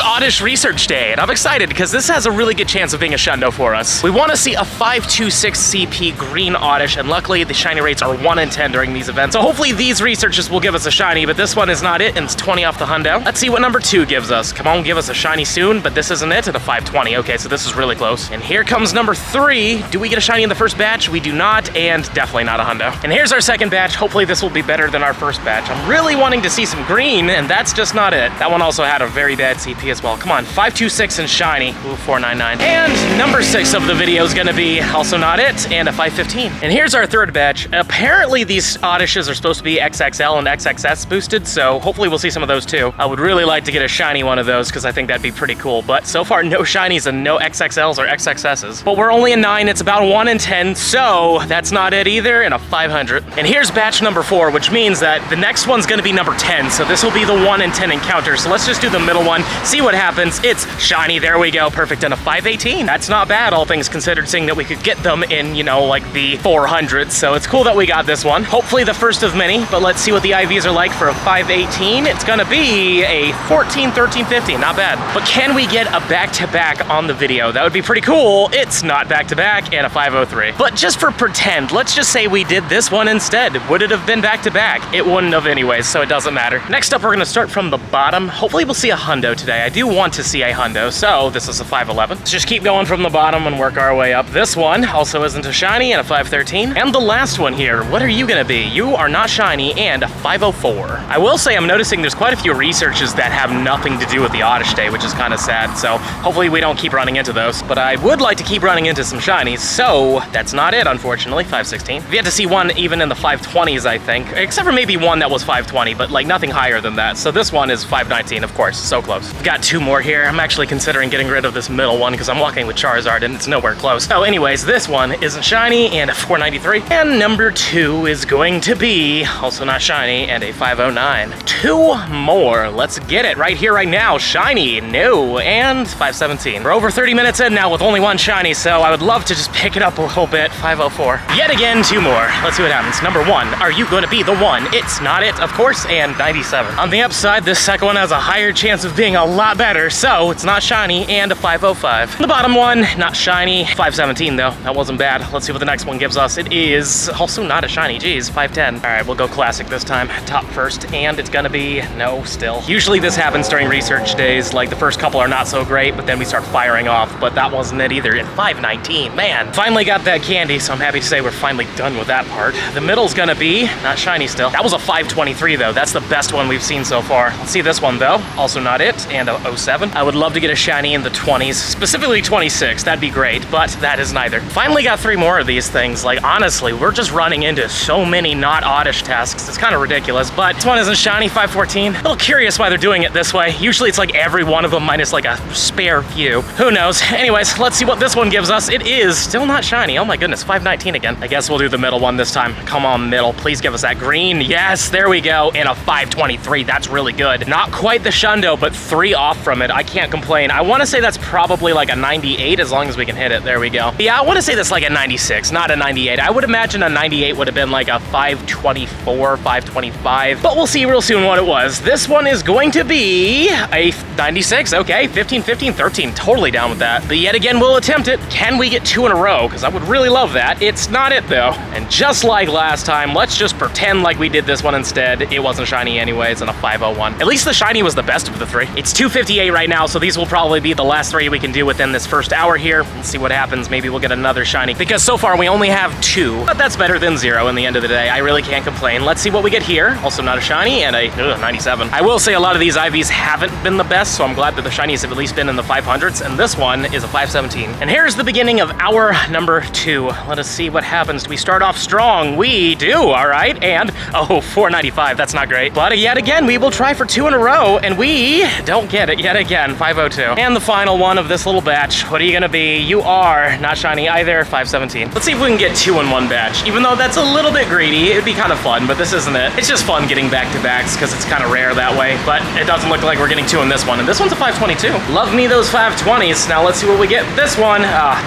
Oddish Research Day, and I'm excited because this has a really good chance of being a Shundo for us. We want to see a 526 CP green Oddish, and luckily the shiny rates are 1 in 10 during these events. So hopefully these researches will give us a shiny, but this one is not it, and it's 20 off the hundo. Let's see what number 2 gives us. Come on, give us a shiny soon, but this isn't it, at a 520. Okay, so this is really close. And here comes number 3. Do we get a shiny in the first batch? We do not, and definitely not a hundo. And here's our second batch. Hopefully this will be better than our first batch. I'm really wanting to see some green, and that's just not it. That one also had a very bad CP as well. Come on, 526 and shiny. Ooh, 499. And number 6 of the video is gonna be also not it, and a 515. And here's our third batch. Apparently these Oddishes are supposed to be XXL and XXS boosted, so hopefully we'll see some of those too. I would really like to get a shiny one of those because I think that'd be pretty cool, but so far no shinies and no XXLs or XXSs. But we're only a 9, it's about 1 in 10, so that's not it either, and a 500. And here's batch number 4, which means that the next one's gonna be number 10, so this will be the 1 in 10 encounter. So let's just do the middle one, see what happens. It's shiny, there we go, perfect, and a 518. That's not bad, all things considered, seeing that we could get them in, you know, like the 400s, so it's cool that we got this one. Hopefully the first of many, but let's see what the IVs are like for a 518. It's gonna be a 14, 13, 15, not bad. But can we get a back-to-back on the video? That would be pretty cool. It's not back-to-back, and a 503. But just for pretend, let's just say we did this one instead. Would it have been back-to-back? It wouldn't have anyways, so it doesn't matter. Next up, we're gonna start from the bottom. Hopefully we'll see a hundo today. I do want to see a hundo, so this is a 511. Let's just keep going from the bottom and work our way up. This one also isn't a shiny, and a 513. And the last one here, what are you gonna be? You are not shiny, and a 504. I will say I'm noticing there's quite a few researches that have nothing to do with the Oddish Day, which is kind of sad, so hopefully we don't keep running into those. But I would like to keep running into some shinies, so that's not it, unfortunately. 516. We've yet to see one even in the 520s, I think, except for maybe one that was 520, but like nothing higher than that. So this one is 519, of course, so close. We've got 2 more here. I'm actually considering getting rid of this middle one because I'm walking with Charizard and it's nowhere close. So anyways, this one isn't shiny, and a 493. And number 2 is going to be also not shiny, and a 509. 2 more. Let's get it right here, right now. Shiny, no, and 517. We're over 30 minutes in now with only 1 shiny, so I would love to just pick it up a little bit. 504. Yet again, 2 more. Let's see what happens. Number 1, are you going to be the one? It's not it, of course, and 97. On the upside, this second one has a higher chance of being a lot better, so it's not shiny, and a 505. The bottom one, not shiny. 517 though, that wasn't bad. Let's see what the next one gives us. It is also not a shiny, geez, 510. All right, we'll go classic this time. Top first, and it's gonna be, no, still. Usually this happens during research days, like the first couple are not so great, but then we start firing off, but that wasn't it either. And 519, man. Finally got that candy, so I'm happy to say we're finally done with that part. The middle's gonna be, not shiny still. That was a 523 though, that's the best one we've seen so far. Let's see this one though, also not it, and a 07. I would love to get a shiny in the 20s, specifically 26, that'd be great, but that is neither. Finally got 3 more of these things. Like honestly, we're just running into so many not Oddish tasks, it's kind of ridiculous, but this one isn't shiny, 514. A little curious why they're doing it this way. Usually it's like every one of them minus like a spare few. Who knows? Anyways, let's see what this one gives us. It is still not shiny. Oh my goodness, 519 again. I guess we'll do the middle one this time. Come on, middle, please give us that green. Yes, there we go, and a 523. That's really good. Not quite the Shundo, but 3 off from it. I can't complain. I want to say that's probably like a 98 as long as we can hit it. There we go. Yeah, I want to say that's like a 96, not a 98. I would imagine a 98 would have been like a 524, 525, but we'll see real soon what it was. This one is going to be a 96. Okay, 15, 15, 13. Totally down with that. But yet again, we'll attempt it. Can we get 2 in a row? Because I would really love that. It's not it though. And just like last time, let's just pretend like we did this one instead. It wasn't shiny anyways, and a 501. At least the shiny was the best of the 3. It's 258 right now, so these will probably be the last 3 we can do within this first hour here. Let's see what happens. Maybe we'll get another shiny, because so far we only have 2, but that's better than 0 in the end of the day. I really can't complain. Let's see what we get here. Also not a shiny, and a 97. I will say a lot of these IVs haven't been the best, so I'm glad that the shinies have at least been in the 500s, and this one is a 517. And here's the beginning of hour number 2. Let us see what happens. Do we start off strong? We do, all right, and oh, 495, that's not great. But yet again, we will try for 2 in a row, and we don't get it yet again, 502. And the final one of this little batch, what are you gonna be? You are not shiny either, 517. Let's see if we can get 2 in one batch. Even though that's a little bit greedy, it'd be kind of fun, but this isn't it. It's just fun getting back-to-backs because it's kind of rare that way, but it doesn't look like we're getting 2 in this one. And this one's a 522. Love me those 520s. Now let's see what we get. This one,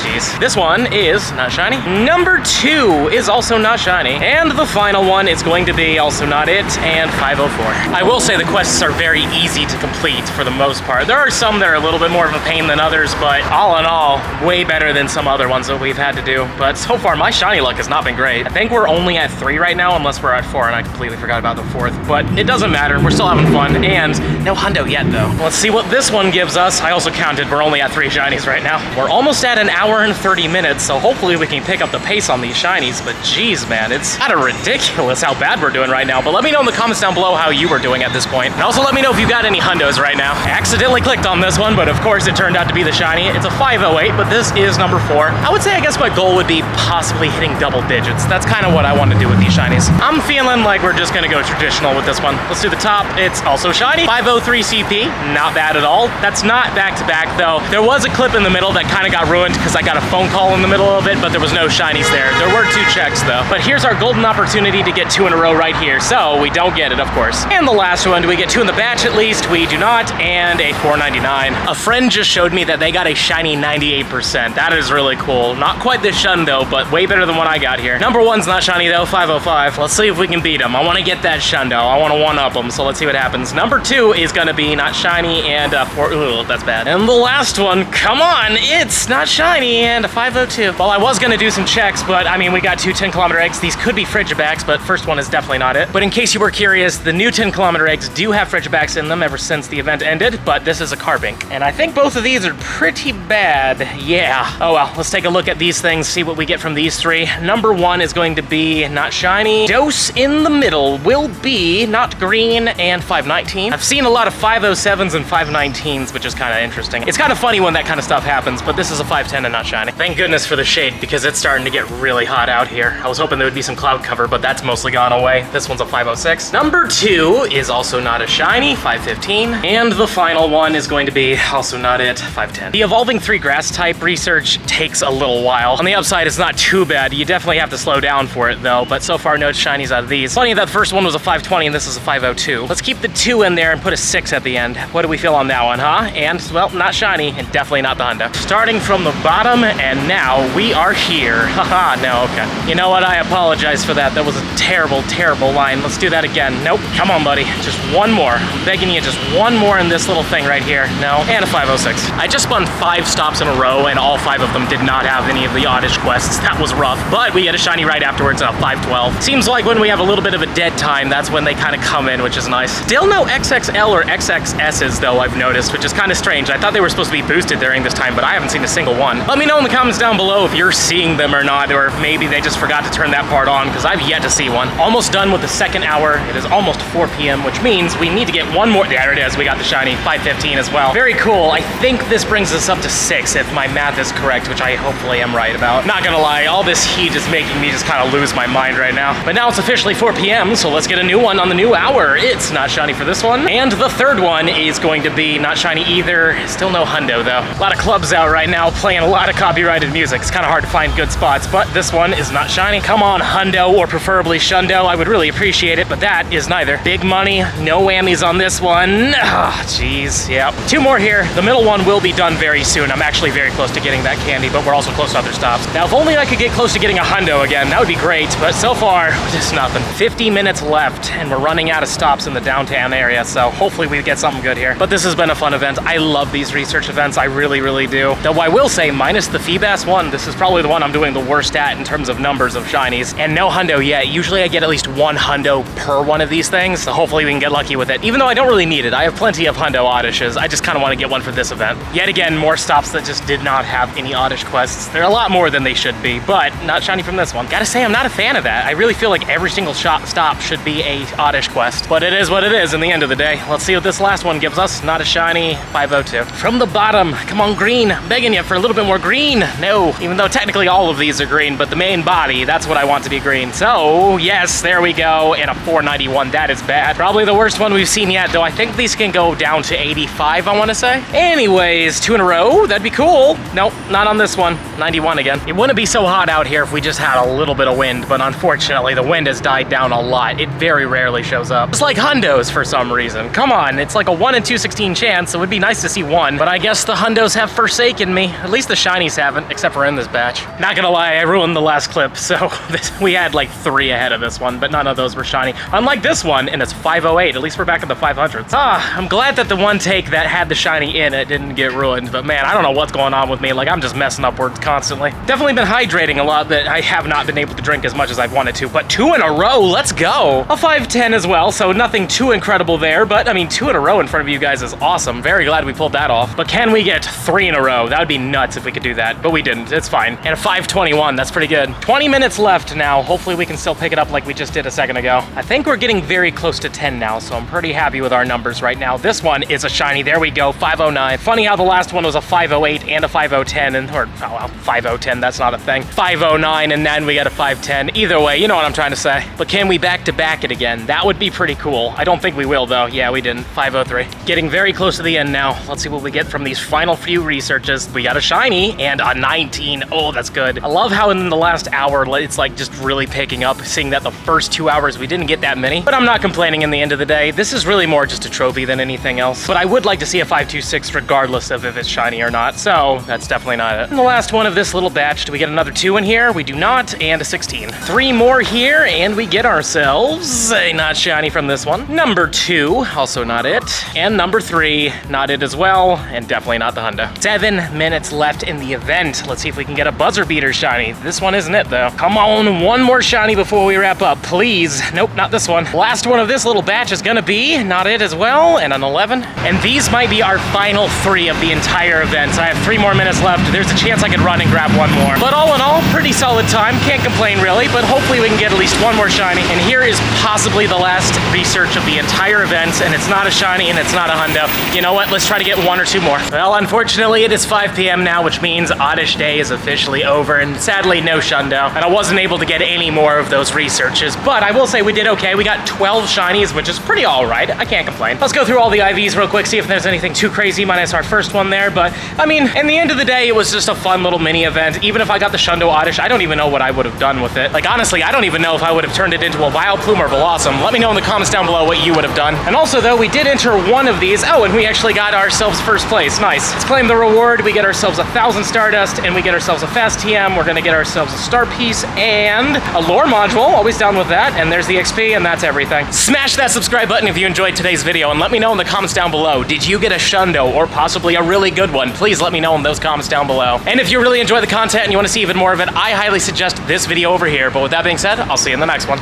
geez. This one is not shiny. Number 2 is also not shiny. And the final one is going to be also not it, and 504. I will say the quests are very easy to complete for the most most part. There are some that are a little bit more of a pain than others, but all in all, way better than some other ones that we've had to do. But so far, my shiny luck has not been great. I think we're only at 3 right now, unless we're at 4, and I completely forgot about the 4th. But it doesn't matter. We're still having fun, and no hundo yet, though. Let's see what this one gives us. I also counted. We're only at 3 shinies right now. We're almost at an hour and 30 minutes, so hopefully we can pick up the pace on these shinies. But geez, man, it's kind of ridiculous how bad we're doing right now. But let me know in the comments down below how you were doing at this point. And also let me know if you got any hundos right now. I accidentally clicked on this one, but of course it turned out to be the shiny. It's a 508, but this is number 4. I would say, I guess my goal would be possibly hitting double digits. That's kind of what I want to do with these shinies. I'm feeling like we're just gonna go traditional with this one. Let's do the top. It's also shiny. 503 CP, not bad at all. That's not back-to-back though. There was a clip in the middle that kind of got ruined because I got a phone call in the middle of it, but there was no shinies there. There were 2 checks though. But here's our golden opportunity to get 2 in a row right here. So we don't get it, of course. And the last one, do we get 2 in the batch at least? We do not, and a 499. A friend just showed me that they got a shiny 98%. That is really cool. Not quite the Shundo, but way better than what I got here. Number 1's not shiny though, 505. Let's see if we can beat him. I want to get that Shundo. I want to one-up him, so let's see what happens. Number 2 is gonna be not shiny and a 4, ooh, that's bad. And the last one, come on, it's not shiny and a 502. Well, I was gonna do some checks, but I mean, we got 2 10-kilometer eggs. These could be Frigibacks, but first one is definitely not it. But in case you were curious, the new 10-kilometer eggs do have Frigibacks in them ever since the event ended, but this is a Carbink. And I think both of these are pretty bad. Yeah. Oh well, let's take a look at these things, see what we get from these 3. Number 1 is going to be not shiny. Dose in the middle will be not green and 519. I've seen a lot of 507s and 519s, which is kind of interesting. It's kind of funny when that kind of stuff happens, but this is a 510 and not shiny. Thank goodness for the shade, because it's starting to get really hot out here. I was hoping there would be some cloud cover, but that's mostly gone away. This one's a 506. Number 2 is also not a shiny, 515. And the final one is going to be also not it, 510. The evolving 3 grass type research takes a little while. On the upside, it's not too bad. You definitely have to slow down for it though, but so far no shinies out of these. Funny that the first one was a 520 and this is a 502. Let's keep the 2 in there and put a 6 at the end. What do we feel on that one, huh? And, well, not shiny and definitely not the hundo. Starting from the bottom, and now we are here. Haha, no, okay. You know what? I apologize for that. That was a terrible, terrible line. Let's do that again. Nope. Come on, buddy. Just one more. I'm begging you, just one more in this little thing right here. No. And a 506. I just spun 5 stops in a row, and all 5 of them did not have any of the Oddish quests. That was rough, but we get a shiny right afterwards at a 512. Seems like when we have a little bit of a dead time, that's when they kind of come in, which is nice. Still no XXL or XXSs though, I've noticed, which is kind of strange. I thought they were supposed to be boosted during this time, but I haven't seen a single one. Let me know in the comments down below if you're seeing them or not, or if maybe they just forgot to turn that part on, because I've yet to see one. Almost done with the 2nd hour. It is almost 4 p.m., which means we need to get one more. There it is. We got the shiny 515 as well. Very cool. I think this brings us up to 6 if my math is correct, which I hopefully am right about. Not gonna lie, all this heat is making me just kind of lose my mind right now. But now it's officially 4 p.m., so let's get a new one on the new hour. It's not shiny for this one. And the 3rd one is going to be not shiny either. Still no hundo though. A lot of clubs out right now playing a lot of copyrighted music. It's kind of hard to find good spots, but this one is not shiny. Come on, hundo, or preferably Shundo. I would really appreciate it, but that is neither. Big money, no whammies on this one. Ah, jeez, yep. 2 more here. The middle one will be done very soon. I'm actually very close to getting that candy, but we're also close to other stops. Now, if only I could get close to getting a hundo again, that would be great, but so far, just nothing. 50 minutes left, and we're running out of stops in the downtown area, so hopefully we get something good here. But this has been a fun event. I love these research events. I really, really do. Though I will say, minus the Feebas one, this is probably the one I'm doing the worst at in terms of numbers of shinies. And no hundo yet. Usually I get at least 1 hundo per one of these things, so hopefully we can get lucky with it. Even though I don't really need it. I have plenty of hundo Oddishes. I just kind of want to get one for this event. Yet again, more stops that just did not have any Oddish quests. They're a lot more than they should be, but not shiny from this one. Gotta say, I'm not a fan of that. I really feel like every single stop should be a Oddish quest, but it is what it is in the end of the day. Let's see what this last one gives us. Not a shiny, 502. From the bottom, come on, green. I'm begging you for a little bit more green. No, even though technically all of these are green, but the main body, that's what I want to be green. So, yes, there we go, and a 491. That is bad. Probably the worst one we've seen yet, though I think these can go down to 85, I want to say. Anyways, 2 in a row. That'd be cool. Nope, not on this one. 91 again. It wouldn't be so hot out here if we just had a little bit of wind, but unfortunately, the wind has died down a lot. It very rarely shows up. It's like hundos for some reason. Come on, it's like a 1 in 216 chance. It would be nice to see one, but I guess the hundos have forsaken me. At least the shinies haven't, except for in this batch. Not gonna lie, I ruined the last clip, so we had like 3 ahead of this one, but none of those were shiny. Unlike this one, and it's 508. At least we're back in the 500s. I'm glad that that the one take that had the shiny in it didn't get ruined, but man, I don't know what's going on with me. Like, I'm just messing up words constantly. Definitely been hydrating a lot, but I have not been able to drink as much as I've wanted to, but 2 in a row, let's go. A 510 as well, so nothing too incredible there, but I mean, 2 in a row in front of you guys is awesome. Very glad we pulled that off. But can we get 3 in a row? That would be nuts if we could do that, but we didn't. It's fine. And a 521, that's pretty good. 20 minutes left now. Hopefully we can still pick it up like we just did a second ago. I think we're getting very close to 10 now, so I'm pretty happy with our numbers right now. This one is a shiny. There we go, 509. Funny how the last one was a 508 and a 5010, or, oh well, 5010, that's not a thing. 509, and then we got a 510. Either way, you know what I'm trying to say. But can we back-to-back it again? That would be pretty cool. I don't think we will, though. Yeah, we didn't. 503. Getting very close to the end now. Let's see what we get from these final few researches. We got a shiny and a 19. Oh, that's good. I love how in the last hour, it's like just really picking up, seeing that the first 2 hours we didn't get that many. But I'm not complaining in the end of the day. This is really more just a trophy than anything else. But I would like to see a 526 regardless of if it's shiny or not. So that's definitely not it. And the last one of this little batch, do we get another 2 in here? We do not, and a 16. 3 more here, and we get ourselves a not shiny from this one. Number 2, also not it. And number 3, not it as well, and definitely not the Hundo. 7 minutes left in the event. Let's see if we can get a buzzer beater shiny. This one isn't it, though. Come on, one more shiny before we wrap up, please. Nope, not this one. Last one of this little batch is gonna be not it as well, and an 11. And these might be our final 3 of the entire event. So I have 3 more minutes left. There's a chance I could run and grab one more. But all in all, pretty solid time. Can't complain really, but hopefully we can get at least one more shiny. And here is possibly the last research of the entire event, and it's not a shiny and it's not a Hundo. You know what? Let's try to get 1 or 2 more. Well, unfortunately, it is 5 p.m. now, which means Oddish Day is officially over, and sadly, no Shundo. And I wasn't able to get any more of those researches, but I will say we did okay. We got 12 shinies, which is pretty all right. I can't complain. Let's go through all the IVs real quick, see if there's anything too crazy minus our first one there. But I mean, in the end of the day, it was just a fun little mini event. Even if I got the Shundo Oddish, I don't even know what I would have done with it. Like, honestly, I don't even know if I would have turned it into a Vileplume or Blossom. Let me know in the comments down below what you would have done. And also, though, we did enter one of these. Oh, and we actually got ourselves first place. Nice. Let's claim the reward. We get ourselves 1,000 Stardust, and we get ourselves a Fast TM. We're gonna get ourselves a Star Piece and a Lore Module. Always down with that. And there's the XP, and that's everything. Smash that subscribe button if you enjoyed today's video, and let me know in the comments down below. Did you get a Shundo, or possibly a really good one? Please let me know in those comments down below. And if you really enjoy the content and you want to see even more of it, I highly suggest this video over here. But with that being said, I'll see you in the next one.